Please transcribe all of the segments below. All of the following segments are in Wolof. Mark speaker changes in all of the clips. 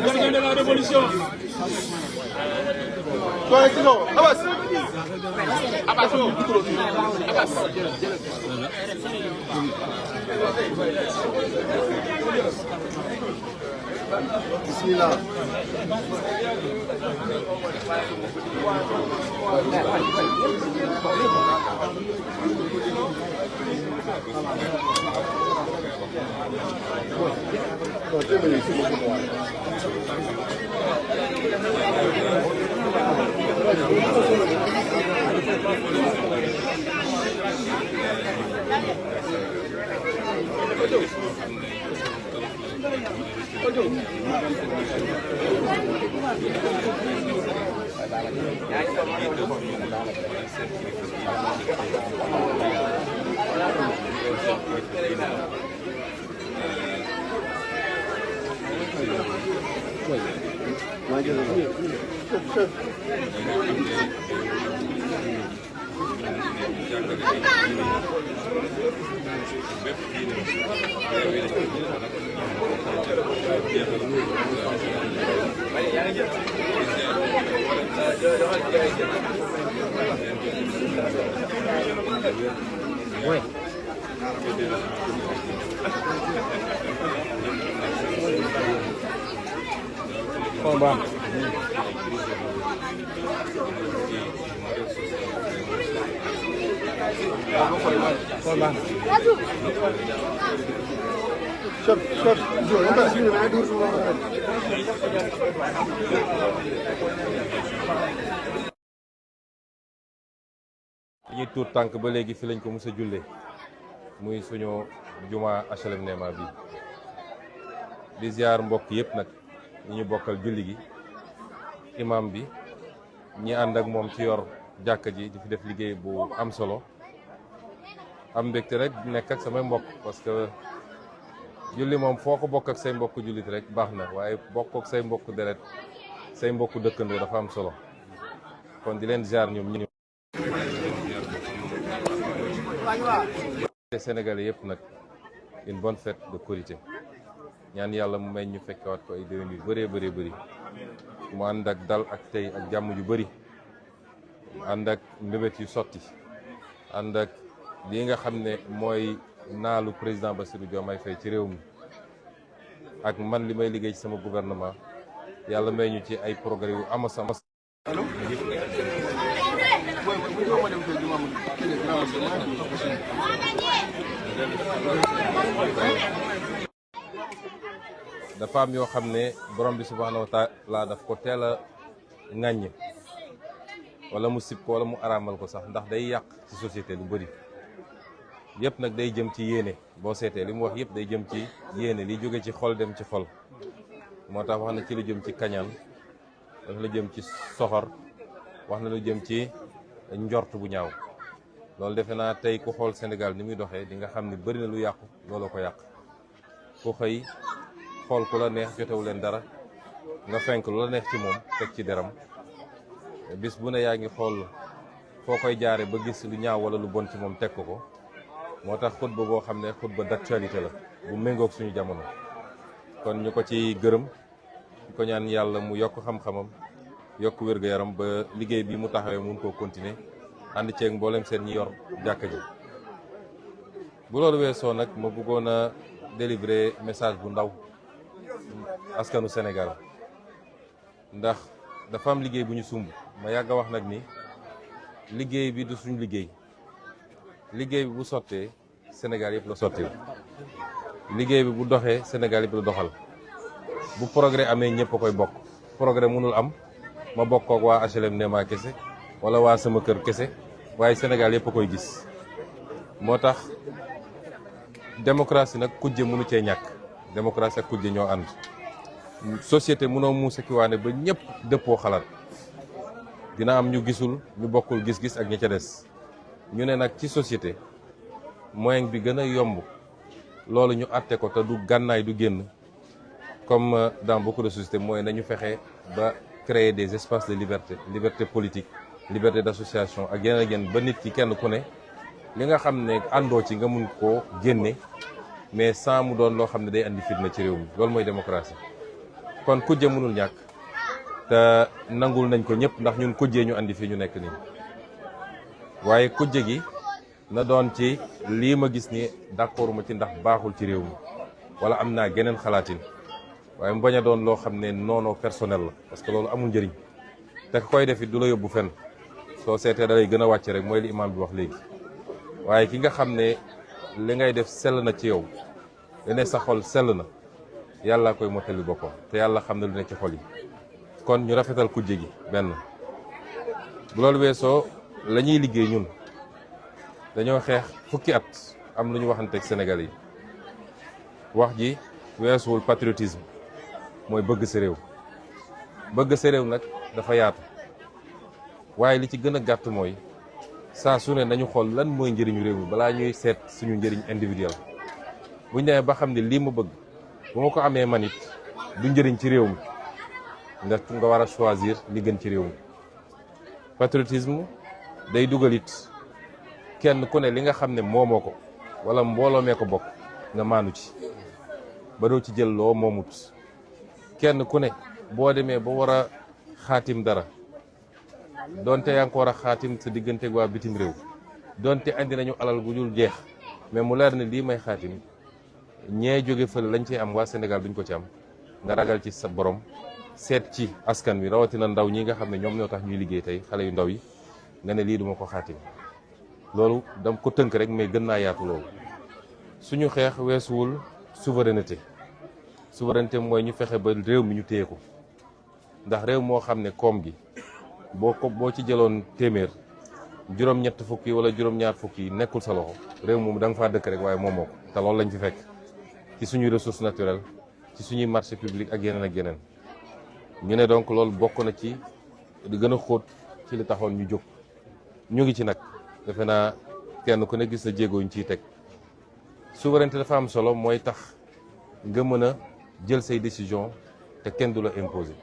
Speaker 1: Gardien de la révolution.
Speaker 2: Bismillah.
Speaker 3: Ouais. Combat. Combat.
Speaker 4: ñi tuut tànk ba léegi fi lañ ko mës a jullee muy suñu juma HLM Néma bi di ziar mbokk yëpp nag ñi ñu bokkal julli gi imam bi ñi ànd ak moom ci yor jàkka ji di fi def liggéey bu am solo am mbégte rek nekk ak samay mbokk parce que julli moom foo ko bokk ak say mbokk jullit rek baax na waaye bokk ak say mbokk deret say mbokk dëkkandoo dafa am solo kon di leen ziar ñoom ñu Sénégalais yëpp nag une bonne fête de Korité ñaan yàlla mu may ñu fekkewaat ko ay déwén yu bëree bëri mu ànd ak dal ak tey ak jàmm ju bëri ànd ak mbébét yu sotti ànd ak lii nga xam ne mooy naalu président Bassirou Diomaye Faye ci réew mi ak man li may liggéey ci sama gouvernement yàlla may ñu ci ay progrès yu ama sama dafa am yoo xam ne borom bi subhanahu wa taala daf ko teel a ŋàññ wala mu sib ko wala mu araamal ko sax ndax day yàq ci société lu bëri yëpp nag day jëm ci yéene boo seetee li mu wax yëpp day jëm ci yéene li jóge ci xol dem ci xol moo tax wax na ci lu jëm ci kañaan wax na lu jëm ci soxor wax na lu jëm ci njort bu ñaaw loolu defe naa tey ku xool Sénégal ni muy doxee di nga xam ne bëri na lu yàqu looloo ko yàq ku xëy xool ku la neex jotewu leen dara nga fenk lu la neex ci moom teg ci deram bis bu ne yaa ngi xool foo koy jaare ba gis lu ñaaw wala lu bon ci moom teg ko moo tax xutba boo xam ne xutba d'actualité la bu méngoog suñu jamono kon ñu ko ci gërëm ñu ko ñaan yàlla mu yokk xam-xamam yokk wér-gu-yaram ba liggéey bi mu taxawee mun koo continuer ànd ceeg mboolem seen ñi yor jàkka ji bu loolu weesoo nag ma bëggoon a délivrer message bu ndaw askanu Sénégal ndax dafa am liggéey bu ñu sumb ma yàgg a wax nag ni liggéey bi du suñu liggéey liggéey bi bu sottee Sénégal yëpp la sottee liggéey bi bu doxee Sénégal yëpp la doxal bu progrès amee ñëpp a koy bokk progrès mënul am ma bokk ak waa HLM Néma kese wala waa sama kër kese waaye Sénégal yëpp a koy gis moo tax démocratie nag kujje mënu cee ñàkk démocratie ak kujje ñoo ànd société mënoo muusa ki waane ba ñëpp dëppoo xalaat dina am ñu gisul ñu bokkul gis-gis ak ñi ca des ñu ne nag ci société moyen bi gën a yomb loolu ñu àtte ko te du gànnaay du génn comme dans beaucoup de sociétés mooy nañu fexe ba créer des espaces de liberté politique liberté d'association ak yeneen ba nit ki kenn ku ne li nga xam ne àndoo ci nga mun koo génne mais sans mu doon loo xam ne day andi fitna ci réew mi loolu mooy démocratie kon kujje mënul ñàkk te nangul nañ ko ñëpp ndax ñun kujjee ñu andi fii ñu nekk nii waaye kujje gi na doon ci lii ma gis ni d'accord ma ci ndax baaxul ci réew mi wala am naa geneen xalaatin waaye mu bañ a doon loo xam ne noonoo personnel la parce que loolu amul njëriñ te koy def it du la yóbbu fenn soo seetee da lay gën a wàcc rek mooy li imam bi wax léegi waaye ki nga xam ne li ngay def sell na ci yow li ne sa xol sell na yàlla koy mottali boppam te yàlla xam ne lu ne ci xol yi kon ñu rafetal kujje gi benn bu loolu weesoo la ñuy liggéey ñun dañoo xeex fukki at am lu ñu waxanteeg Sénégal yi wax ji weesuwul patriotisme mooy bëgg sa réew bëgg sa réew nag dafa yaatu waaye li ci gën a gàtt mooy saa su ne nañu xool lan mooy njëriñu réew mi balaa ñuy seet suñu njëriñ individuel buñ demee ba xam ne lii ma bëgg bu ma ko amee man it du njëriñ ci réew mi nga war a choisir li gën ci réew mi patriotisme day dugal it kenn ku ne li nga xam ne moomoo ko wala mbooloo mee ko bokk nga maanu ci ba doo ci jël loo moomut kenn ku ne boo demee ba war a xaatim dara donte yaa ngi ko war a xaatim sa digganteeg waa bitim réew donte andi nañu alal gu dul jeex mais mu leer ne lii may xaatim ñee jóge fële lañ ci am waa Sénégal duñ ko ci am nga ragal ci sa borom seet ci askan wi rawatina ndaw ñi nga xam ne ñoom ñoo tax ñuy liggéey tey xale yu ndaw yi nga ne lii duma ko xaatim loolu dam ko tënk rek mais gën naa yaatu loolu suñu xeex weesuwul souveraineté mooy ñu fexe ba réew mi ñu téye ko ndax réew moo xam ne koom gi boo ci jëloon téeméer juróom-ñett fukk yi wala juróom-ñaar fukk yi nekkul sa loxo réew moom da nga faa dëkk rek waaye moomoo ko te loolu lañ fi fekk ci suñuy ressources naturelles ci suñuy marché public ak yeneen ñu ne donc loolu bokk na ci di gën a xóot ci li taxoon ñu jóg ñu ngi ci nag defe naa kenn ku ne gis na jéego ñu ciy teg souveraineté dafa am solo mooy tax nga mën a jël say décision te kenn du la imposer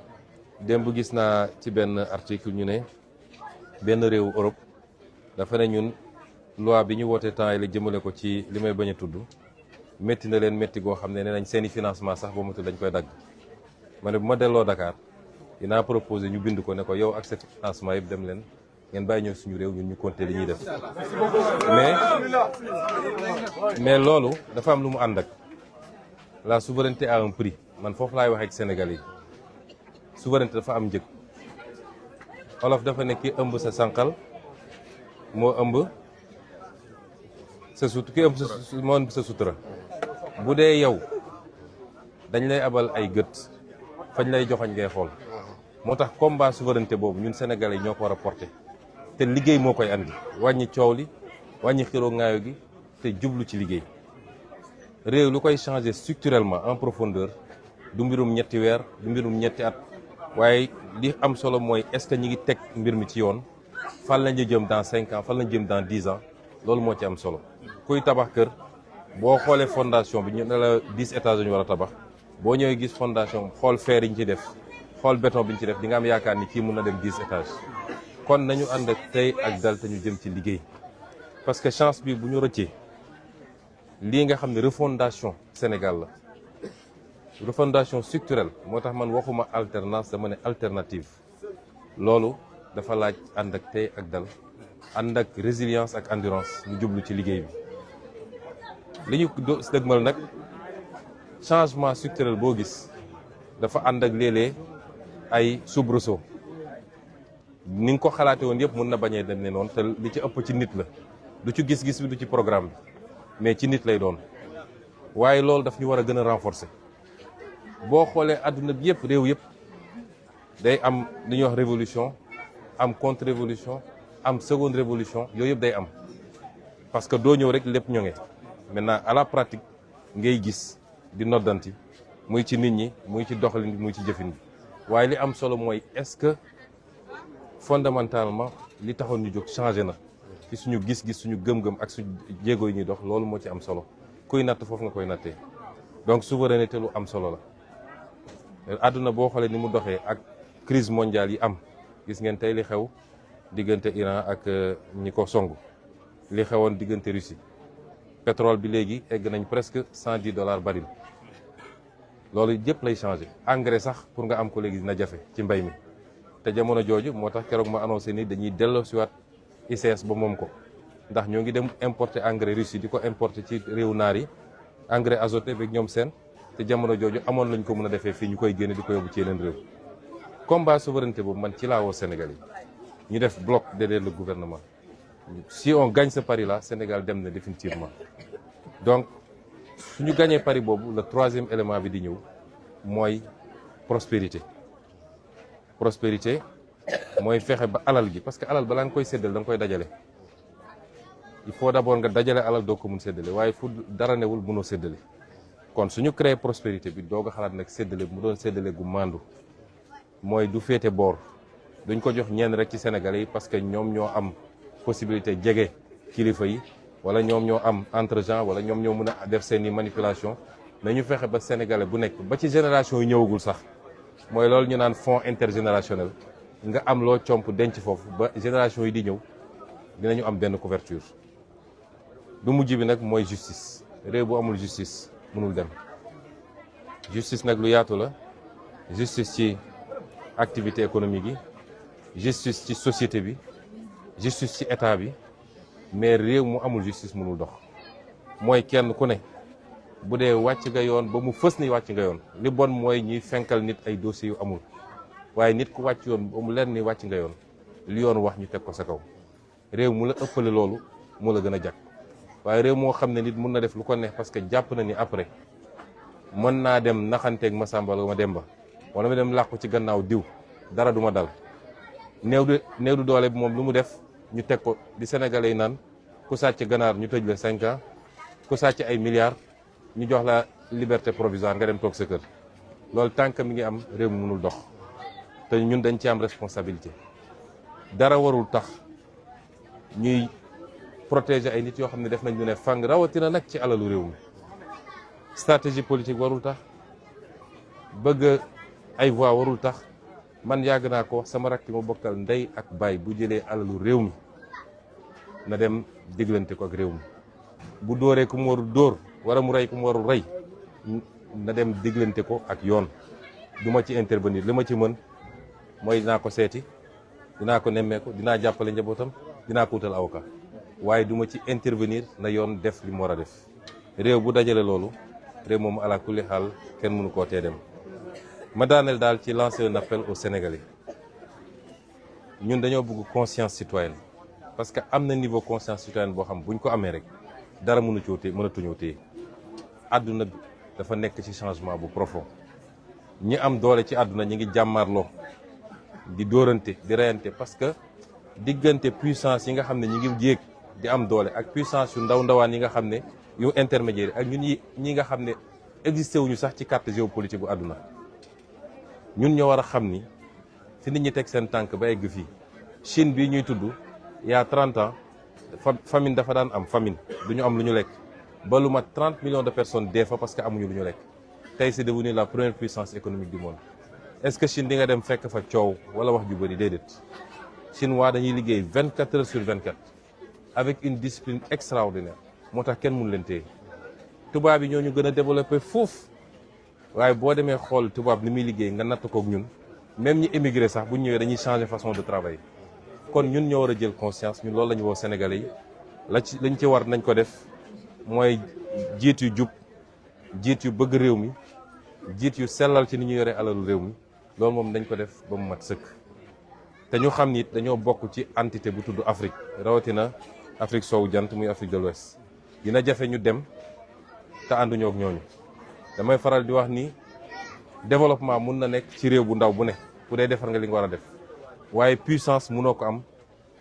Speaker 4: démb gis naa ci benn article ñu ne benn réewu Europe dafa ne ñun loi bi ñu woote temps yi la jëmale ko ci li may bañ a tudd métti na leen métti goo xam ne nee nañ seeni financement sax ba matul dañ koy dagg ma ne bu ma delloo Dakar dinaa proposer ñu bind ko ne ko yow ak sa financement yëpp dem leen ngeen bàyyi ñëw suñu réew ñun ñu compter li ñuy def mais loolu dafa am lu mu ànd ak la souveraineté a un prix man foofu laay waxee ak Sénégal yi souveraineté dafa am njëg olof dafa ne ki ëmb sa sànqal moo ëmb sa sutura bu dee yow dañ lay abal ay gët fañ lay joxañ ngay xool moo tax combat souveraineté boobu ñun Sénégalais yi ñoo ko war a porter te liggéey moo koy andi wàññi coow li wàññi xiroo ngaayo gi te jublu ci liggéey réew lu koy changer structurellement en profondeur du mbirum ñetti weer du mbirum ñetti at waaye li am solo mooy est-ce que ñi ngi teg mbir mi ci yoon fan lañu jëm dans 5 ans fan lañu jëm dans 10 ans loolu moo ci am solo kuy tabax kër boo xoolee fondation bi ñu ne la 10 étages ñu war a tabax boo ñëwee gis fondation xool fer yi ñu ci def xool béton bi ñu ci def di nga am yaakaar ni kii mun na dem 10 étages kon nañu ànd ak tey ak dal te ñu jëm ci liggéey parce que chance bi bu ñu rëccee lii nga xam ne refondation Sénégal la refondation structurelle moo tax man waxuma alternance dama ne alternative loolu dafa laaj ànd ak tey ak dal ànd ak résilience ak endurance ñu jublu ci liggéey bi li ñu dëgmal nag changement structurel boo gis dafa ànd ak léeg-léeg ay soubresaut ni nga ko xalaate woon yëpp mën na bañee dem ne noonu te li ci ëpp ci nit la du ci gis-gis bi du ci programme bi mais ci nit lay doon waaye loolu daf ñu war a gën a renforcer boo xoolee àdduna bi yëpp réew yëpp day am li ñuy wax révolution am contre révolution am seconde révolution yooyu yëpp day am parce que doo ñëw rek lépp ñoŋe maintenant à la pratique ngay gis di noddanti muy ci nit ñi muy ci doxalin bi muy ci jëfin bi waaye li am solo mooy est-ce que fondamentalement li taxoon ñu jóg changé na ci suñu gis-gis suñu gëm-gëm ak suñu jéego yi ñuy dox loolu moo ci am solo kuy natt foofu nga koy nattee donc souveraineté lu am solo la àdduna boo xoolee ni mu doxee ak crise mondiale yi am gis ngeen tey li xew diggante Iran ak ñi ko song li xewoon diggante Russie pétrole bi léegi egg nañ presque $110 baril loolu yëpp lay changé. engrais sax pour nga am ko léegi dina jafe ci mbay mi te jamono jooju moo tax keroog ma annoncé ni dañuy delloosiwaat ICS ba moom ko ndax ñoo ngi dem importer engrais Russie di ko importer ci réewu naar yi engrais azoté beeg ñoom seen te jamono jooju amoon lañ ko mën a defee fii ñu koy génne di ko yóbbu ci yeneen réew. combat souveraineté boobu man ci laa woo Sénégal yi ñu def bloc derrière le gouvernement si on gagne ce pari là Sénégal dem na définitivement. donc suñu gagné pari boobu le troisième élément bi di ñëw mooy prospérité mooy fexe ba alal gi parce que alal balaa nga koy séddale da nga koy dajale. il faut d'abord nga dajale alal doo ko mun séddale waaye fu dara newul mënoo séddale kon suñu créé prospérité bi doog a xalaat nag séddale mu doon séddale gu mandu mooy du féete boor duñ ko jox ñenn rek ci Sénégalais yi parce que ñoom ñoo am possibilité jege kilifa yi wala ñoom ñoo am entre gens wala ñoom ñoo mën a def seeni manipulation nañu fexe ba Sénégalais bu nekk ba ci génération yi ñëwagul sax mooy loolu ñu naan fonds intergénérationnel nga am loo comp denc foofu ba génération yi di ñëw dinañu am benn couverture. du mujj bi nag mooy justice réew bu amul justice mënul dem justice nag lu yaatu la justice ci activité économique yi justice ci société bi justice ci état bi mais réew mu amul justice mënul dox mooy kenn ku ne bu dee wàcc nga yoon ba mu fës ni wàcc nga yoon li bon mooy ñuy fenkal nit ay dossiers yu amul waaye nit ku wàcc yoon ba mu leer ni wàcc nga yoon li yoon wax ñu teg ko sa kaw réew mu la ëppale loolu moo la gën a jag waaye réew moo xam ne nit mun na def lu ko neex parce que jàpp na ni après mën naa dem naxanteeg Masamba ma Demba wala ma dem làqu ci gannaaw diw dara du ma dal néew du doole bi moom lu mu def ñu teg ko di Sénégalais yi naan ku sàcc ganaar ñu tëj la 5 ans ku sàcc ay milliards ñu jox la liberté provisoire nga dem toog sa kër loolu tànk mi ngi am réew mi mënul dox te ñun dañ ci am responsabilité dara warul tax ñuy protéger ay nit yoo xam ne def nañ lu ne fang rawatina nag ci alalu réew mi stratégie politique warul tax bëgg ay voix warul tax man yàgg naa ko wax sama rakk ma bokkal ndey ak baay bu jëlee alalu réew mi na dem diglante ko ak réew mi bu dóoree ku mu warul dóor wala mu rey ku mu warul rey na dem diglante ko ak yoon du ma ci intervenir li ma ci mën mooy dinaa ko seeti dinaa ko nemmeeku dinaa jàppale njabootam dinaa ko wutal avocat waaye du ma ci intervenir na yoon def li mu war a def réew bu dajale loolu réew moom ala kulli xaal kenn mënu koo tee dem ma daaneel daal ci lancer un appel aux Sénégalais ñun dañoo bëgg conscience citoyenne parce que am na niveau conscience citoyenne boo xam buñ ko amee rek dara mënatuñoo téye àdduna bi dafa nekk ci changement bu profond ñi am doole ci àdduna ñi ngi jàmmaarloo di dóorante di reyante parce que diggante puissance yi nga xam ne ñi ngi jéeg di am doole ak puissance yu ndawaan yi nga xam ne yu intermédiaire ak ñun ñi nga xam ne existé wuñu sax ci carte géopolitique bu àdduna ñun ñoo war a xam ni fi nit ñi teg seen tànk ba egg fii Chine bii ñuy tudd il y a 30 ans famine dafa daan am famine du ñu am lu ñu lekk ba lu mat 30 millions de personnes dee fa parce que amuñu lu ñu lekk tey c'est devenu la première puissance économique du monde est-ce que Chine di nga dem fekk fa coow wala wax ju bëri déedéet Chinois dañuy liggéey 24 heures sur 24 avec une discipline extraordinaire moo tax kenn mënu leen téye tubaab yi ñoo ñu gën a développé foofu waaye boo demee xool tubaab ni muy liggéey nga natt kook ñun même ñi émigré sax bu ñu ñëwee dañuy changer façon de travail kon ñun ñoo war a jël conscience ñun loolu la ñu woo Sénégalais yi lañ ci war nañ ko def mooy jiit yu jub jiit yu bëgg réew mi jiit yu sellal ci ni ñu yore alalu réew mi loolu moom dañ ko def ba mu mat sëkk te ñu xam ni dañoo bokk ci entité bu tudd Afrique rawatina Afrique soowu jant muy Afrique de l'Ouest dina jafe ñu dem te ànduñoo ak ñooñu damay faral di wax ni développement mun na nekk ci réew bu ndaw bu ne bu dee defar nga li nga war a def waaye puissance munoo ko am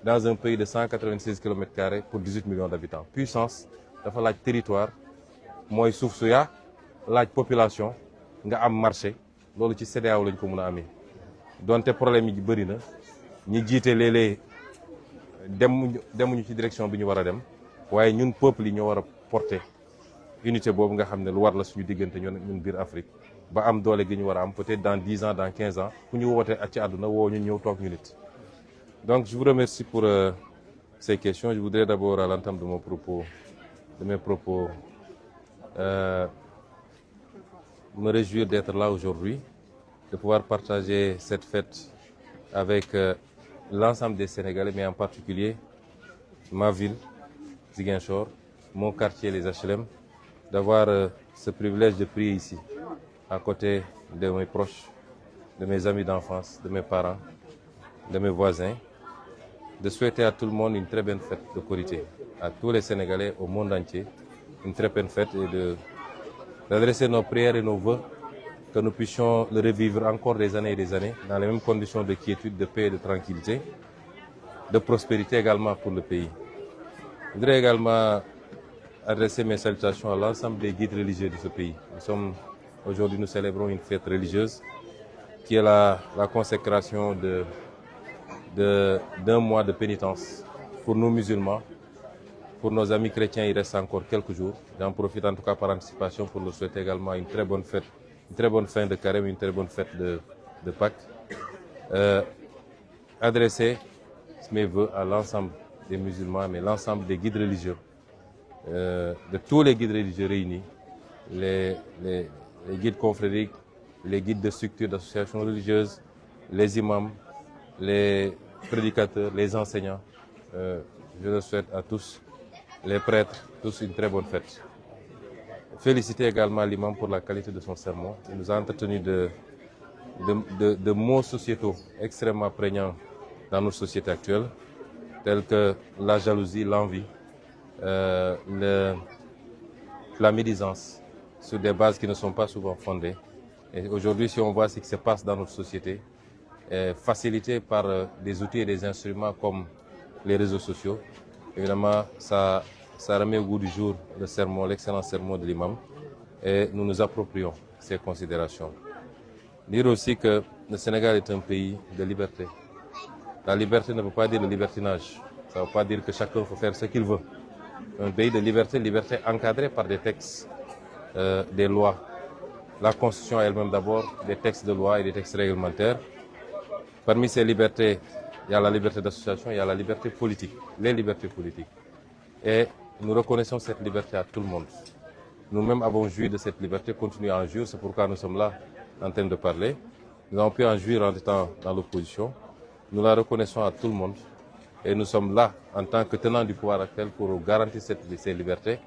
Speaker 4: dans un pays de 196 kilomètres carrés pour 18 millions d'habitants puissance dafa laaj territoire mooy suuf su yaa laaj population nga am marché loolu ci CEDEAO lañ ko mun a amee donte problème yi bëri na ñi jiite léeg-léeg demuñu ci direction bi ñu war a dem waaye ñun peuple yi ñoo war a porter unité boobu nga xam ne lu war la suñu diggante ñun biir Afrique ba am doole gi ñu war a am peut-être dans 10 ans dans 15 ans fu ñu wootee ci àdduna woo ñu ñëw toog ñu nit. Donc je vous remercie pour ces questions. Je voudrais d'abord à l'entame de mes propos me réjouir d'être là aujourd'hui, de pouvoir partager cette fête avec l'ensemble des Sénégalais, mais en particulier ma ville, Ziguinchor, mon quartier, les HLM, d'avoir ce privilège de prier ici, à côté de mes proches, de mes amis d'enfance, de mes parents, de mes voisins, de souhaiter à tout le monde une très bonne fête de Korité, à tous les Sénégalais au monde entier, une très bonne fête et d'adresser nos prières et nos vœux, que nous puissions le revivre encore des années et des années, dans les mêmes conditions de quiétude, de paix et de tranquillité, de prospérité également pour le pays. Je voudrais également adresser mes salutations à l'ensemble des guides religieux de ce pays. Aujourd'hui, nous célébrons une fête religieuse qui est la consécration d'un mois de pénitence pour nous musulmans. Pour nos amis chrétiens, il reste encore quelques jours. J'en profite en tout cas par anticipation pour leur souhaiter également une très bonne fête, une très bonne fin de carême, une très bonne fête de Pâques. Adresser mes vœux à l'ensemble des musulmans, mais l'ensemble des guides religieux, de tous les guides religieux réunis, les guides confrériques, les guides de structures d'associations religieuses, les imams, les prédicateurs, les enseignants. Je leur souhaite à tous, les prêtres, tous une très bonne fête. Féliciter également l'imam pour la qualité de son sermon. Il nous a entretenu de mots sociétaux extrêmement prégnants dans notre société actuelle, tels que la jalousie, l'envie, la médisance, sur des bases qui ne sont pas souvent fondées. Et aujourd'hui, si on voit ce qui se passe dans notre société, facilité par des outils et des instruments comme les réseaux sociaux, évidemment, ça remet au goût du jour le sermon, l'excellent sermon de l'imam, et nous nous approprions ces considérations. Dire aussi que le Sénégal est un pays de liberté. La liberté ne veut pas dire le libertinage. Ça ne veut pas dire que chacun peut faire ce qu'il veut. Un pays de liberté, liberté encadrée par des textes, des lois. La Constitution elle-même d'abord, des textes de loi et des textes réglementaires. Parmi ces libertés, il y a la liberté d'association, il y a la liberté politique, les libertés politiques. Et nous reconnaissons cette liberté à tout le monde. Nous-mêmes avons joui de cette liberté, continuons à en jouir, c'est pourquoi nous sommes là en train de parler. Nous avons pu en jouir en étant dans l'opposition. Nous la reconnaissons à tout le monde. Et nous sommes là en tant que tenants du pouvoir actuel pour garantir ces libertés,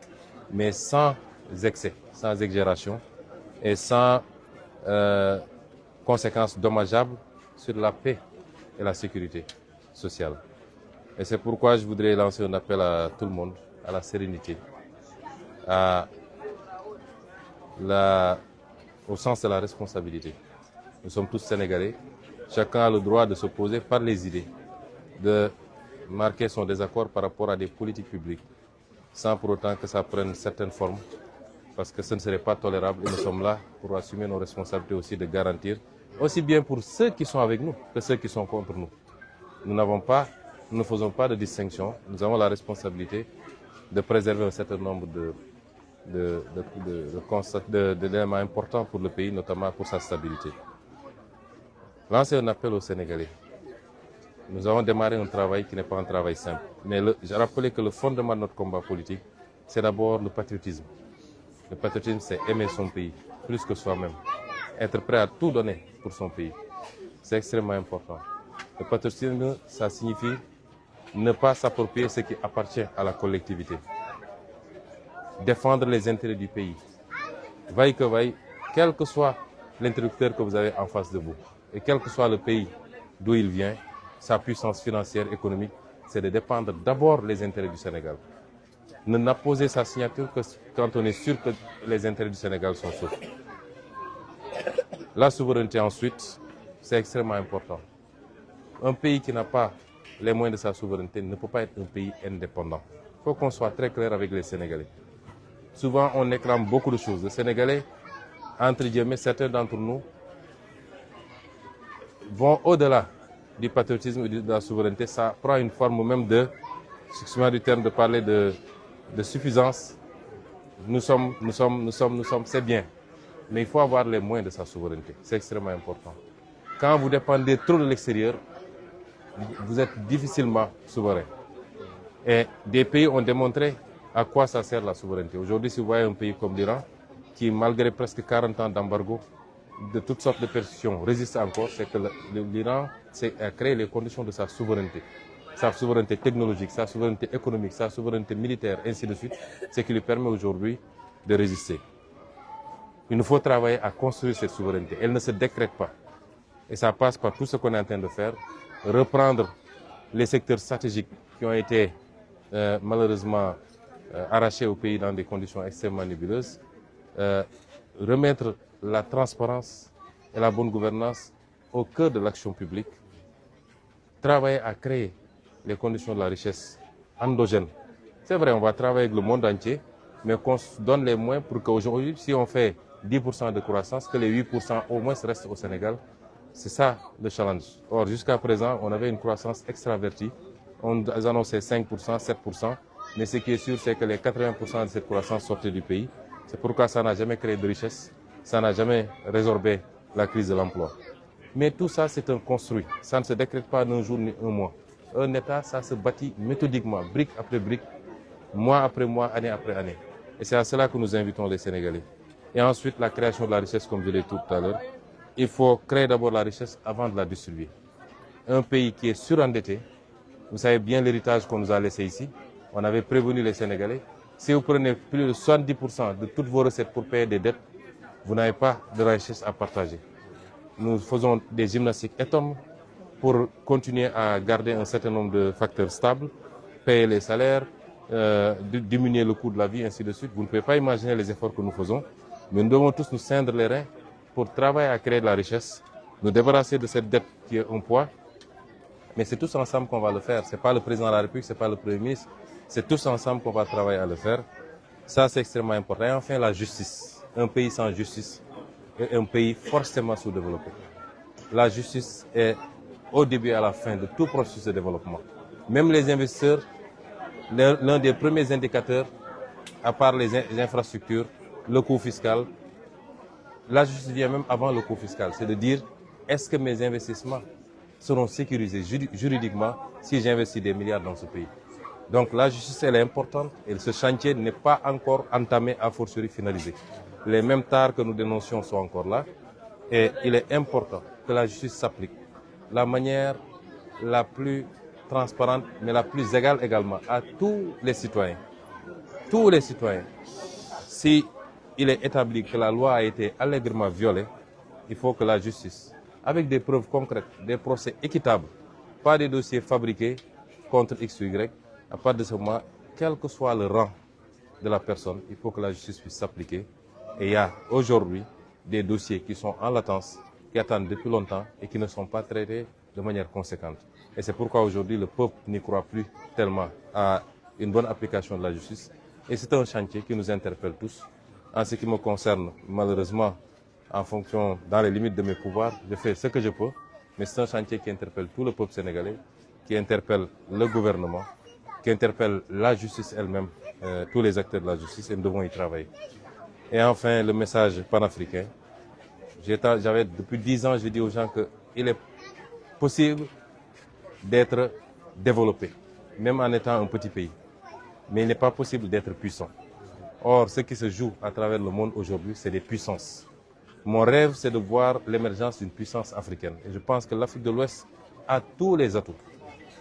Speaker 4: mais sans excès, sans exagération et sans conséquences dommageables sur la paix et la sécurité sociale. Et c'est pourquoi je voudrais lancer un appel à tout le monde, à la sérénité, au sens de la responsabilité. Nous sommes tous Sénégalais. Chacun a le droit de s'opposer par les idées, de marquer son désaccord par rapport à des politiques publiques, sans pour autant que ça prenne certaines formes, parce que ce ne serait pas tolérable. Et nous sommes là pour assumer nos responsabilités aussi de garantir, aussi bien pour ceux qui sont avec nous que ceux qui sont contre nous. Nous ne faisons pas de distinction. Nous avons la responsabilité de préserver un certain nombre d'éléments importants pour le pays, notamment pour sa stabilité. Lancer un appel aux Sénégalais. Nous avons démarré un travail qui n'est pas un travail simple. Mais j'ai rappelé que le fondement de notre combat politique, c'est d'abord le patriotisme. Le patriotisme, c'est aimer son pays, plus que soi-même. Être prêt à tout donner pour son pays. C'est extrêmement important. Le patriotisme, ça signifie ne pas s'approprier ce qui appartient à la collectivité. Défendre les intérêts du pays. Vaille que vaille, quel que soit l'interlocuteur que vous avez en face de vous, et quel que soit le pays d'où il vient, sa puissance financière, économique, c'est de dépendre d'abord des intérêts du Sénégal. Ne n'apposer sa signature que quand on est sûr que les intérêts du Sénégal sont saufs. La souveraineté ensuite, c'est extrêmement important. Un pays qui n'a pas les moyens de sa souveraineté ne peut pas être un pays indépendant. Il faut qu'on soit très clair avec les Sénégalais. Souvent, on réclame beaucoup de choses. Les Sénégalais, entre guillemets, certains d'entre nous, vont au-delà du patriotisme et de la souveraineté. Ça prend une forme même de, excusez-moi du terme de parler de suffisance. Nous sommes, c'est bien. mais il faut avoir les moyens de sa souveraineté. C'est extrêmement important. Quand vous dépendez trop de l'extérieur, vous êtes difficilement souverain. Et des pays ont démontré à quoi ça sert la souveraineté. Aujourd'hui, si vous voyez un pays comme l'Iran, qui malgré presque 40 ans d'embargo, de toutes sortes de pressions, résiste encore, c'est que l'Iran a créé les conditions de sa souveraineté technologique, sa souveraineté économique, sa souveraineté militaire, ainsi de suite, ce qui lui permet aujourd'hui de résister. Il nous faut travailler à construire cette souveraineté. Elle ne se décrète pas. Et ça passe par tout ce qu'on est en train de faire, reprendre les secteurs stratégiques qui ont été malheureusement arrachés au pays dans des conditions extrêmement nébuleuses, remettre la transparence et la bonne gouvernance au cœur de l'action publique, travailler à créer les conditions de la richesse endogène. C'est vrai, on va travailler avec le monde entier, mais qu'on se donne les moyens pour qu'aujourd'hui, si on fait 10% de croissance, que les 8% au moins restent au Sénégal. C'est ça le challenge. Or, jusqu'à présent, on avait une croissance extravertie. On annonçait 5%, 7%, mais ce qui est sûr, c'est que les 80% de cette croissance sortaient du pays. C'est pourquoi ça n'a jamais créé de richesse, ça n'a jamais résorbé la crise de l'emploi. Mais tout ça, c'est un construit. Ça ne se décrète pas d'un jour ni un mois. Un État, ça se bâtit méthodiquement, brique après brique, mois après mois, année après année. Et c'est à cela que nous invitons les Sénégalais. Et ensuite, la création de la richesse, comme je l'ai dit tout à l'heure. Il faut créer d'abord la richesse avant de la distribuer. Un pays qui est surendetté, vous savez bien l'héritage qu'on nous a laissé ici. On avait prévenu les Sénégalais. Si vous prenez plus de 70% de toutes vos recettes pour payer des dettes, vous n'avez pas de richesse à partager. Nous faisons des gymnastiques énormes pour continuer à garder un certain nombre de facteurs stables, payer les salaires, diminuer le coût de la vie, ainsi de suite. Vous ne pouvez pas imaginer les efforts que nous faisons, mais nous devons tous nous ceindre les reins pour travailler à créer de la richesse, nous débarrasser de cette dette qui est un poids. Mais c'est tous ensemble qu'on va le faire. Ce n'est pas le président de la République, ce n'est pas le Premier ministre. C'est tous ensemble qu'on va travailler à le faire. Ça, c'est extrêmement important. Et enfin, la justice. Un pays sans justice est un pays forcément sous-développé. La justice est au début et à la fin de tout processus de développement. Même les investisseurs, l'un des premiers indicateurs, à part les infrastructures, le coût fiscal, la justice vient même avant le coût fiscal. C'est de dire, est-ce que mes investissements seront sécurisés juridiquement si j'investis des milliards dans ce pays? Donc la justice, elle est importante et ce chantier n'est pas encore entamé, a fortiori finalisé. Les mêmes tares que nous dénoncions sont encore là et il est important que la justice s'applique de la manière la plus transparente mais la plus égale également à tous les citoyens. Tous les citoyens. Si il est établi que la loi a été allègrement violée, il faut que la justice, avec des preuves concrètes, des procès équitables, pas des dossiers fabriqués contre X ou Y, à partir de ce moment, quel que soit le rang de la personne, il faut que la justice puisse s'appliquer. Et il y a aujourd'hui des dossiers qui sont en latence, qui attendent depuis longtemps et qui ne sont pas traités de manière conséquente. Et c'est pourquoi aujourd'hui le peuple n'y croit plus tellement à une bonne application de la justice. Et c'est un chantier qui nous interpelle tous. En ce qui me concerne, malheureusement, en fonction, dans les limites de mes pouvoirs, je fais ce que je peux, mais c'est un chantier qui interpelle tout le peuple sénégalais, qui interpelle le gouvernement, qui interpelle la justice elle-même, tous les acteurs de la justice, et nous devons y travailler. Et enfin, le message panafricain. J'avais depuis 10 ans, je dis aux gens qu'il est possible d'être développé, même en étant un petit pays. Mais il n'est pas possible d'être puissant. Or, ce qui se joue à travers le monde aujourd'hui, c'est des puissances. Mon rêve, c'est de voir l'émergence d'une puissance africaine. Et je pense que l'Afrique de l'Ouest a tous les atouts.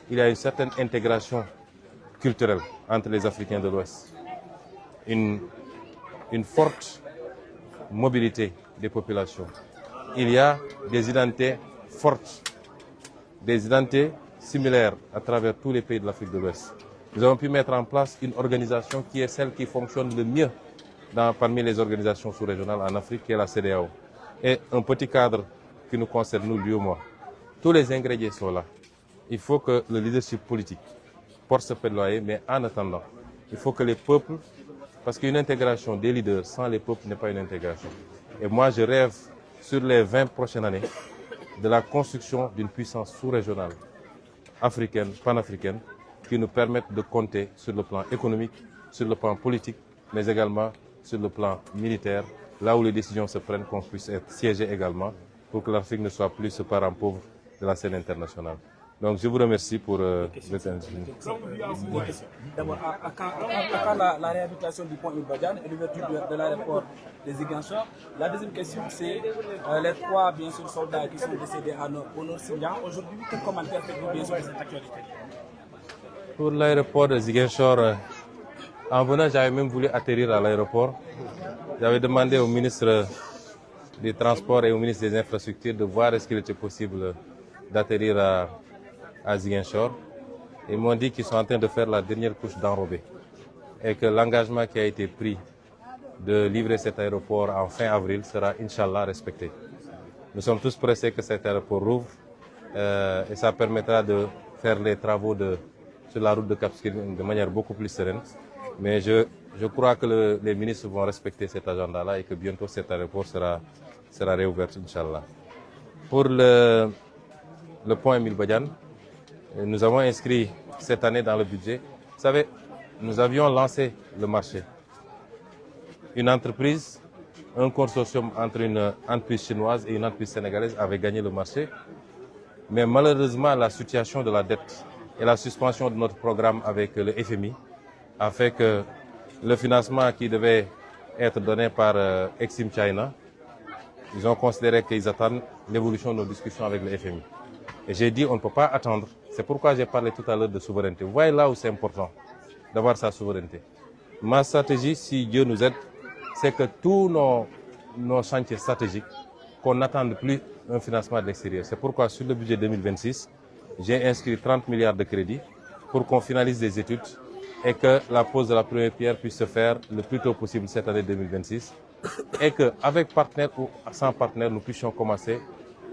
Speaker 4: Il y a une certaine intégration culturelle entre les Africains de l'Ouest. Une forte mobilité des populations. Il y a des identités fortes, des identités similaires à travers tous les pays de l'Afrique de l'Ouest. Nous avons pu mettre en place une organisation qui est celle qui fonctionne le mieux parmi les organisations sous-régionales en Afrique, qui est la CEDEAO. Et un petit cadre qui nous concerne, nous, lui ou moi. Tous les ingrédients sont là. Il faut que le leadership politique porte ce plaidoyer, mais en attendant, il faut que les peuples, parce qu'une intégration des leaders sans les peuples n'est pas une intégration. Et moi, je rêve sur les 20 prochaines années de la construction d'une puissance sous-régionale, africaine, panafricaine, qui nous permettent de compter sur le plan économique, sur le plan politique, mais également sur le plan militaire là où les décisions se prennent, qu'on puisse être siégé également pour que l'Afrique ne soit plus ce parent pauvre de la scène internationale. Donc je vous remercie pour votre intervention.
Speaker 2: D'abord, à quand la réhabilitation du pont Ibadian et l'ouverture de l'aéroport de Ziguinchor? La deuxième question, c'est les 3 bien sûr, soldats qui sont décédés au nord Sindian. Aujourd'hui, quel commentaire faites-vous bien sûr de cette actualité?
Speaker 4: Pour l'aéroport de Ziguinchor, en venant, j'avais même voulu atterrir à l'aéroport. J'avais demandé au ministre des Transports et au ministre des Infrastructures de voir est-ce qu'il était possible d'atterrir à Ziguinchor. Ils m'ont dit qu'ils sont en train de faire la dernière couche d'enrobé et que l'engagement qui a été pris de livrer cet aéroport en fin avril sera, Inch'Allah, respecté. Nous sommes tous pressés que cet aéroport rouvre et ça permettra de faire les travaux sur la route de Cap Skirring de manière beaucoup plus sereine. Mais je crois que les ministres vont respecter cet agenda-là et que bientôt cet aéroport sera réouvert, Inch'Allah. Pour le pont Émile Badian, nous avons inscrit cette année dans le budget. Vous savez, nous avions lancé le marché. Une entreprise, un consortium entre une entreprise chinoise et une entreprise sénégalaise avait gagné le marché. Mais malheureusement, la situation de la dette et la suspension de notre programme avec le FMI a fait que le financement qui devait être donné par Exim China, ils ont considéré qu'ils attendent l'évolution de nos discussions avec le FMI. Et j'ai dit on ne peut pas attendre. C'est pourquoi j'ai parlé tout à l'heure de souveraineté. Vous voyez là où c'est important d'avoir sa souveraineté. Ma stratégie, si Dieu nous aide, c'est que tous nos chantiers stratégiques, qu'on n'attende plus un financement de l'extérieur. C'est pourquoi sur le budget 2026, j'ai inscrit 30 milliards de crédits pour qu'on finalise des études et que la pose de la première pierre puisse se faire le plus tôt possible cette année 2026 et qu'avec partenaires ou sans partenaires, nous puissions commencer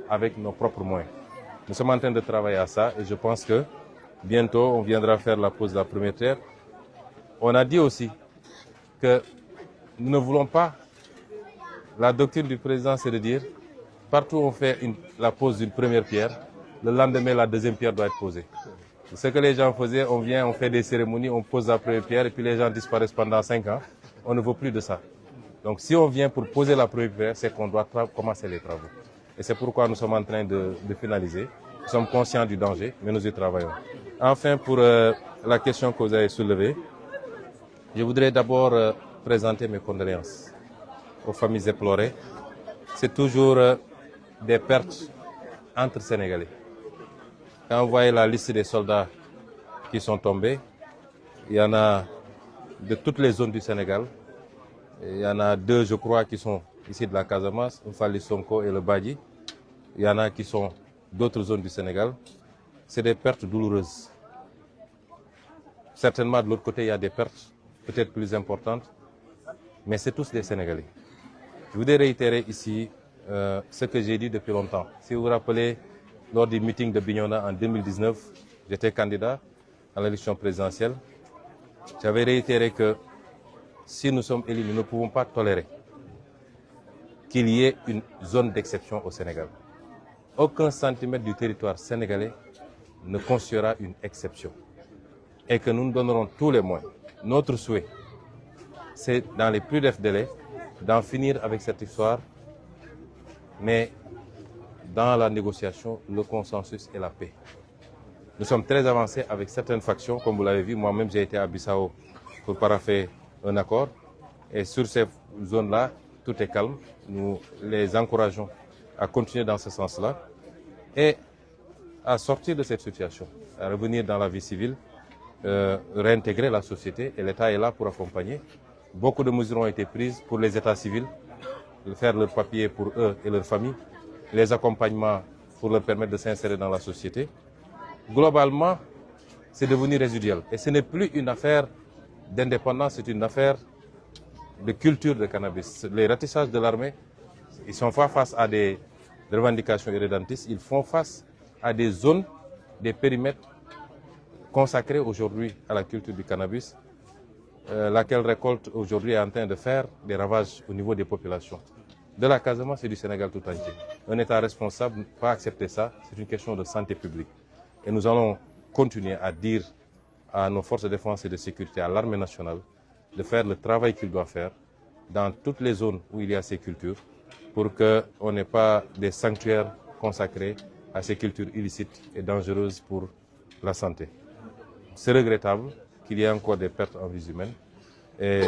Speaker 4: avec nos propres moyens. Nous sommes en train de travailler à ça et je pense que bientôt on viendra faire la pose de la première pierre. On a dit aussi que nous ne voulons pas, la doctrine du président c'est de dire partout où on fait la pose d'une première pierre, le lendemain la deuxième pierre doit être posée. Ce que les gens faisaient, on vient, on fait des cérémonies, on pose la première pierre et puis les gens disparaissent pendant 5 ans. On ne veut plus de ça. Donc si on vient pour poser la première pierre, c'est qu'on doit commencer les travaux. Et c'est pourquoi nous sommes en train de finaliser. Nous sommes conscients du danger, mais nous y travaillons. Enfin, pour la question que vous avez soulevée, je voudrais d'abord présenter mes condoléances aux familles éplorées. C'est toujours des pertes entre Sénégalais. Quand vous voyez la liste des soldats qui sont tombés, il y en a de toutes les zones du Sénégal. Il y en a 2, je crois, qui sont ici de la Casamance, Fali Sonko et le Badi. Il y en a qui sont d'autres zones du Sénégal. C'est des pertes douloureuses. Certainement, de l'autre côté, il y a des pertes peut-être plus importantes, mais c'est tous des Sénégalais. Je voudrais réitérer ici ce que j'ai dit depuis longtemps. Si vous vous rappelez, lors du meeting de Bignona en 2019, j'étais candidat à l'élection présidentielle. J'avais réitéré que si nous sommes élus, nous ne pouvons pas tolérer qu'il y ait une zone d'exception au Sénégal. Aucun centimètre du territoire sénégalais ne constituera une exception. Et que nous nous donnerons tous les moyens. Notre souhait, c'est dans les plus brefs délais d'en finir avec cette histoire, mais dans la négociation, le consensus et la paix. Nous sommes très avancés avec certaines factions, comme vous l'avez vu. Moi-même, j'ai été à Bissau pour parapher un accord. Et sur ces zones-là, tout est calme. Nous les encourageons à continuer dans ce sens-là et à sortir de cette situation, à revenir dans la vie civile, réintégrer la société. Et l'État est là pour accompagner. Beaucoup de mesures ont été prises pour les États civils, faire leurs papiers pour eux et leurs familles, les accompagnements pour leur permettre de s'insérer dans la société. Globalement, c'est devenu résiduel. Et ce n'est plus une affaire d'indépendance, c'est une affaire de culture de cannabis. Les ratissages de l'armée, ils sont pas face à des revendications irrédentistes, ils font face à des zones, des périmètres consacrés aujourd'hui à la culture du cannabis, laquelle récolte aujourd'hui est en train de faire des ravages au niveau des populations. De la Casamance et du Sénégal tout entier. Un État responsable ne peut pas accepter ça, c'est une question de santé publique. Et nous allons continuer à dire à nos forces de défense et de sécurité, à l'armée nationale, de faire le travail qu'ils doivent faire dans toutes les zones où il y a ces cultures pour qu'on n'ait pas des sanctuaires consacrés à ces cultures illicites et dangereuses pour la santé. C'est regrettable qu'il y ait encore des pertes en vies humaines. Et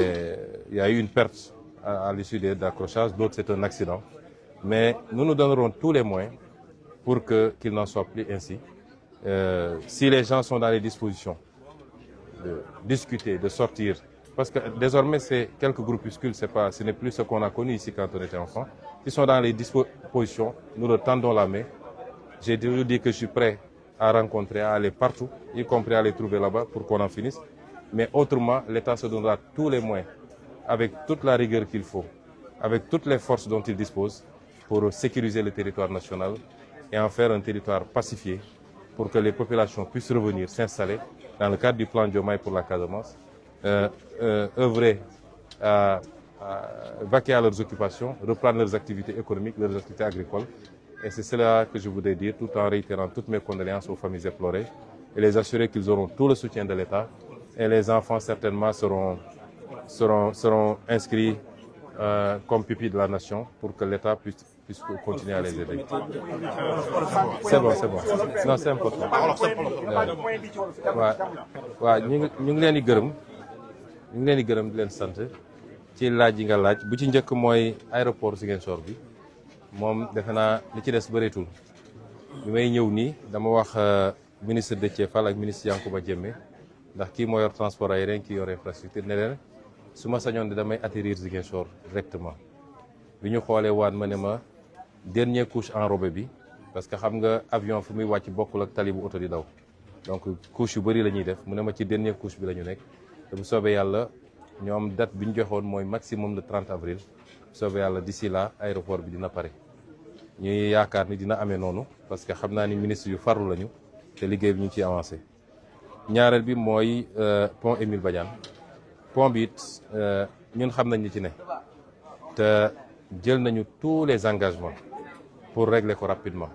Speaker 4: il y a eu une perte à l'issue d'accrochage, d'autres c'est un accident. Mais nous donnerons tous les moyens pour qu'il n'en soit plus ainsi. Si les gens sont dans les dispositions de discuter, de sortir, parce que désormais c'est quelques groupuscules, ce n'est plus ce qu'on a connu ici quand on était enfant. S'ils sont dans les dispositions, nous leur tendons la main. J'ai toujours dit que je suis prêt à rencontrer, à aller partout, y compris à les trouver là-bas pour qu'on en finisse. Mais autrement, l'État se donnera tous les moyens, avec toute la rigueur qu'il faut, avec toutes les forces dont il dispose, pour sécuriser le territoire national et en faire un territoire pacifié pour que les populations puissent revenir s'installer dans le cadre du plan Diomaye pour la Casamance, œuvrer à vaquer à leurs occupations, reprendre leurs activités économiques, leurs activités agricoles. Et c'est cela que je voudrais dire tout en réitérant toutes mes condoléances aux familles éplorées et les assurer qu'ils auront tout le soutien de l'État et les enfants certainement seront inscrits comme pupilles de la nation pour que l'État puisse continuer à les aider. C'est bon. Non, c'est important. waaw ñu ngi leen di gërëm di leen sant ci laaj yi nga laaj bu ci njëkk mooy aéroport Ziguinchor bi moom defe naa li ci des bëreetul bi may ñëw nii dama wax ministre Déthié Fall ak ministre Yankhoba Diémé ndax kii moo yor transport aérien kii yor infrastructure ne leen su ma sañoon di damay atterrir Ziguinchor directement bi ñu xoolee waat ma ne ma dernière couche enrobé bi parce que xam nga avion fu muy wàcc bokkul ak tali bu oto di daw donc couche yu bëri la ñuy def mu ne ma ci dernière couche bi la ñu nekk te bu soobee yàlla ñoom date bi ñu joxoon mooy maximum le 30 avril bu soobee yàlla d'ici là aéroport bi dina pare ñuy yaakaar ni dina amee noonu parce que xam naa ni ministre yu farlu lañu te liggéey bi ñu ciy avancé ñaareel bi mooy pont Émile Badiane pont bi it ñun xam nañ li ci ne te jël nañu tous les engagements pour régler ko rapidement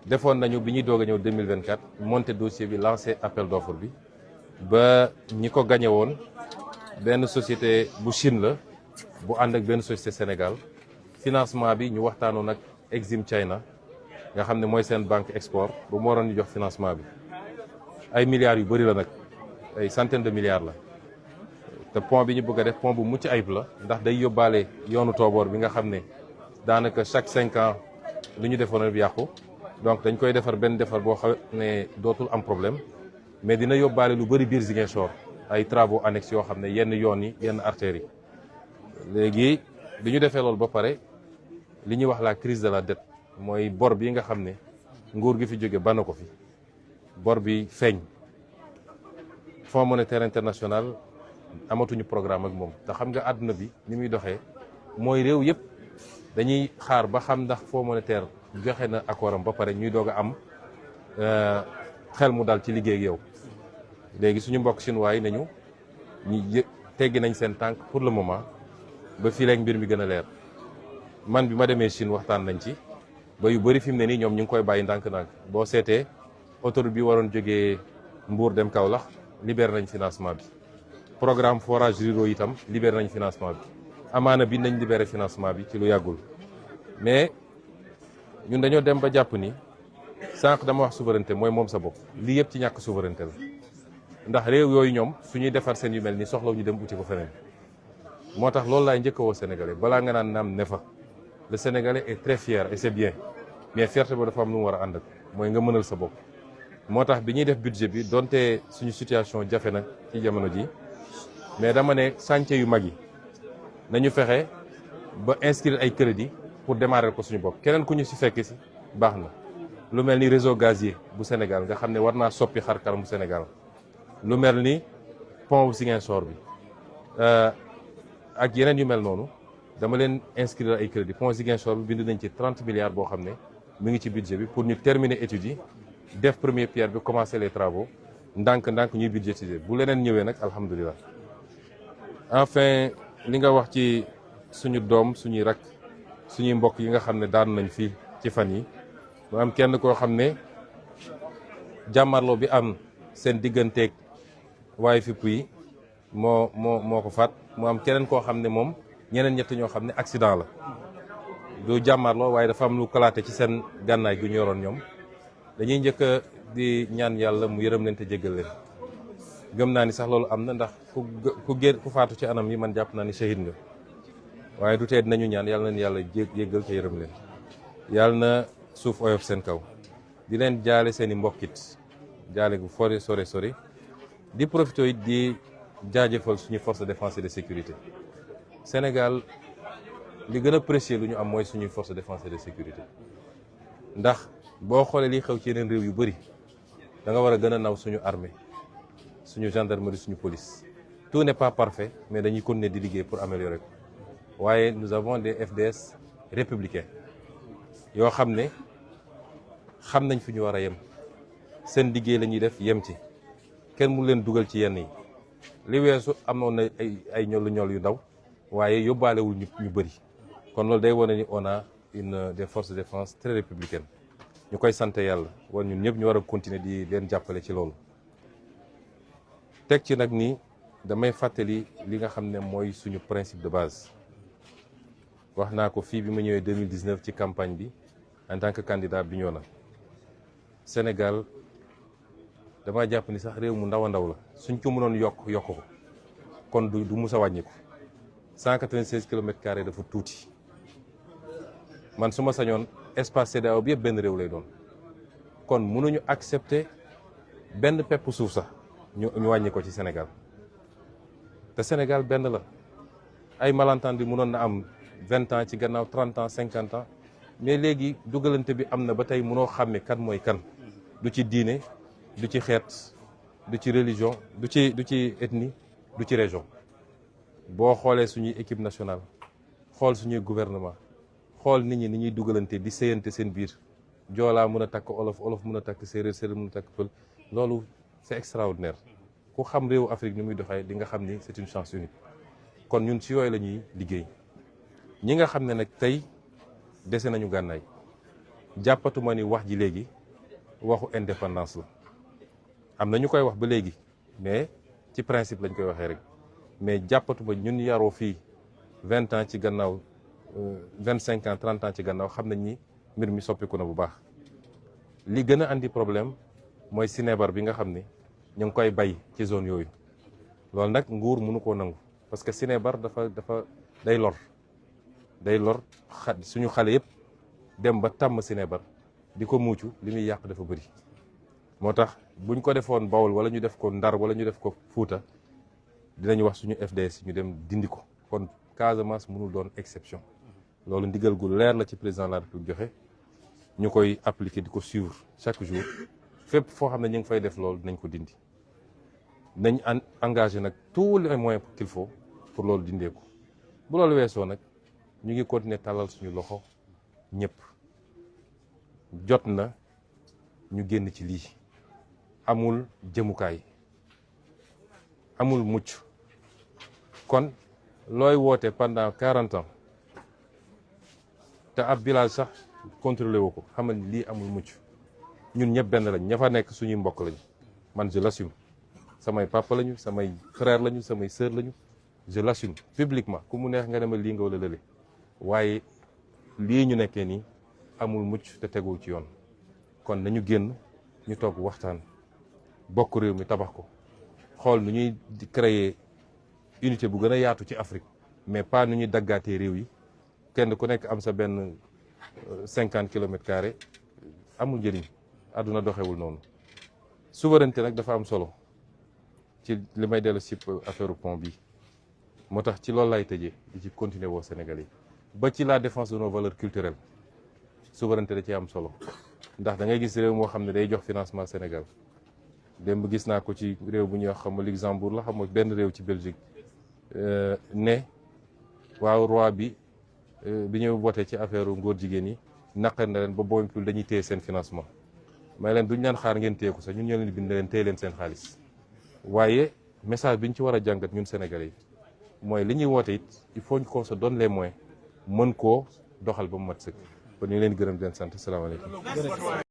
Speaker 4: defoon nañu bi ñuy doog a ñëw 2024 monté dossier bi lancé appel d'offre bi ba ñi ko gagné woon benn société bu Chine la bu ànd ak benn société Sénégal financement bi ñu waxtaanoon ak Exim China nga xam ne mooy seen banque export ba mu waroon ñu jox financement bi ay milliards yu bëri la nag ay centaines de milliards la te pont bi ñu bëgg a def pont bu mucc ayib la ndax day yóbbaale yoonu tooboor bi nga xam ne daanaka chaque 5 ans lu ñu defoon bi yàqu donc dañ koy defar benn defar boo xam ne dootul am problème mais dina yóbbaale lu bëri biir Ziguinchor ay travaux annexes yoo xam ne yenn yoon yi yenn artères yi léegi bi ñu defee loolu ba pare li ñuy wax la crise de la dette mooy bor bi nga xam ne nguur gi fi jóge bana ko fi bor bi feeñ Fonds monétaire international amatuñu programme ak moom te xam nga àdduna bi ni muy doxee mooy réew yëpp dañuy xaar ba xam ndax Fonds monétaire joxe na accord am ba pare ñuy doog a am xel mu dal ci liggéey ak yow léegi suñu mbokk chinois yi nañu ñu teggi nañ seen tànk pour le moment ba fii léegi mbir mi gën a leer man bi ma demee Chine waxtaan nañ ci ba yu bëri fi mu ne nii ñoom ñu ngi koy bàyyi ndànk-ndànk boo seetee autoroute bi waroon jógee Mbour dem Kaolack libéré nañ financement bi programme forage ruraux itam libéré nañ financement bi amaana bi nañ libéré financement bi ci lu yàggul mais ñun dañoo dem ba jàpp ni sànq dama wax souveraineté mooy moom sa bopp lii yëpp ci ñàkk souveraineté la ndax réew yooyu ñoom suñuy defar seen yu mel ni soxlaw ñu dem uti ko feneen moo tax loolu laay njëkk a woo Sénégalais balaa nga naan naam ne fa le Sénégalais est très fier et c'est bien mais fierté ba dafa am lu mu war a ànd ak mooy nga mënal sa bopp moo tax bi ñuy def budget bi donte suñu situation jafe na ci jamono ji mais dama ne chantier yu mag yi nañu fexe ba inscrire ay crédit pour démarrer ko suñu bopp keneen ku ñu si fekk si baax na lu mel ni réseau gazier bu Sénégal nga xam ne war naa soppi xar kanam bu Sénégal lu mel ni pont bu Ziguinchor bi ak yeneen yu mel noonu dama leen inscrire ay crédit pont Ziguinchor bi bind nañ ci 30 milliards boo xam ne mu ngi ci budget bi pour ñu terminer études yi def première pierre bi commencer les travaux ndànk-ndànk ñuy budgétiser bu leneen ñëwee nag alhamdulilah. enfin li nga wax ci suñu doom suñuy rak suñuy mbokk yi nga xam ne daan nañ fii ci fan yi mu am kenn koo xam ne jàmmarloo bi am seen digganteeg waaye fipp yi moo ko faat mu am keneen koo xam ne moom ñeneen ñett ñoo xam ne accident la du jàmmarloo waaye dafa am lu kalaate ci seen gànnaay gu ñu yoroon ñoom dañuy njëkk di ñaan yàlla mu yërëm leen te jéggal leen gëm naa ni sax loolu am na ndax ku faatu ci anam yi man jàpp naa ni shahid nga waaye du tee dinañu ñaan yàlla na yàlla jéggal te yërëm leen yàlla na suuf oyof seen kaw di leen jaale seen i mbokkit jaale gu sori di profité it di jaajëfal suñu force de défense et de sécurité Sénégal li gën a précieux lu ñu am mooy suñuy force de défense et de sécurité ndax boo xoolee liy xew ci yeneen réew yu bëri da nga war a gën a naw suñu armée suñu gendarmerie suñu police tout n'est pas parfait mais dañuy continuer di liggéey pour améliorer ko waaye nous avons des FDS républicains yoo xam ne xam nañ fi ñu war a yem seen liggéey la ñuy def yem ci kenn mu leen dugal ci yenn yi li weesu amoon na ay ñol yu ndaw waaye yóbbaalewul ñu bëri kon loolu day wane ni on a une des forces de défense très républicaines ñu koy sant yàlla war ñun ñëpp ñu war a continuer di leen jàppale ci loolu teg ci nag ni damay fàttali li nga xam ne mooy suñu principe de base wax naa ko fii bi ma ñëwee 2019 ci campagne bi en tant que candidat Bignona Sénégal dama jàpp ni sax réew mu ndaw a ndaw la suñ ko mënoon yokk ko kon du mus a wàññiku 196 kilomètres carrés dafa tuuti man su ma sañoon espace CEDEAO bi yëpp benn réew lay doon kon mënuñu accepter benn pepp suuf sax ñu wàññi ko ci Sénégal te Sénégal benn la ay malentendu mënoon na am 20 ans ci gannaaw 30 ans 50 ans mais léegi dugalante bi am na ba tey mënoo xàmme kan mooy kan du ci diine du ci xeet du ci religion du ci ethnie du ci région boo xoolee suñuy équipe nationale xool suñuy gouvernement xool nit ñi ni ñuy dugalante di séyante seen biir joolaa mën a takk olof mën a takk séeréer mën a takk pël loolu c'est extraordinaire ku xam réewu Afrique ni muy doxee di nga xam ni c'est une chance unique kon ñun ci yooyu la ñuy liggéey ñi nga xam ne nag tey dese nañu gànnaay jàppatuma ni wax ji léegi waxu indépendance la am na ñu koy wax ba léegi mais ci principe lañ koy waxee rek mais jàppatuma ñun yaroo fii 20 ans ci gannaaw 25 ans 30 ans ci gannaaw xam nañ ni mbir mi soppiku na bu baax li gën a andi problème mooy sinébar bi nga xam ne ñu ngi koy bay ci zone yooyu loolu nag nguur mënu koo nangu parce que sinébar dafa day lor suñu xale yëpp dem ba tàmm sinébar di ko muucu li muy yàq dafa bëri moo tax buñ ko defoon Bawol wala ñu def ko Ndar wala ñu def ko Fuuta dinañu wax suñu FDS ñu dem dindi ko kon Casamance mënul doon exception loolu ndigal gu leer la ci président de la République joxe ñu koy appliquer di ko suivre chaque jour fépp foo xam ne ñu ngi fay def loolu dinañ ko dindi nañ engagé nag tous les moyens qu'il faut pour loolu dindee ko bu loolu weesoo nag ñu ngi continuer tàllal suñu loxo ñëpp jot na ñu génn ci lii amul jëmukaay amul mucc kon looy woote pendant 40 ans te ab village sax contrôlé wu ko xamal ni lii amul mucc ñun ñëpp benn lañ ña fa nekk suñuy mbokk lañu man je l'assume samay papa lañu samay frère lañu samay sœur lañu je l'assume publiquement ku mu neex nga dema lii nga wala lële waaye lii ñu nekkee nii amul mucc te tegul ci yoon kon nañu génn ñu toog waxtaan bokk réew mi tabax ko xool nu ñuy créer unité bu gën a yaatu ci Afrique mais pas nu ñuy daggaatee réew yi kenn ku nekk am sa benn 50 kilomètres carrés amul njëriñ àdduna doxewul noonu souveraineté nag dafa am solo ci li may dellu si affaire pont bi moo tax ci loolu lay tëjee di ci continuer woo Sénégal yi ba ci la défense de nos valeurs culturelles souveraineté da ci am solo ndax da ngay gis réew moo xam ne day jox financement Sénégal démb gis naa ko ci réew bu ñuy wax xam nga Luxembourg la xam nga benn réew ci Belgique ne waaw roi bi ñëw voté ci affaire ngóor jigéen yi naqar na leen ba bompul dañuy téye seen financement may leen duñ leen xaar ngeen téye ko sax ñun ñoo leen bind leen téye leen seen xaalis waaye message bi ñu ci war a jàngat ñun Sénégalais yi mooy li ñuy woote it il faut qu'on se donne les moyens mën koo doxal ba mu mat sëkk kon ñu leen gërëm di leen sant salaamaaleykum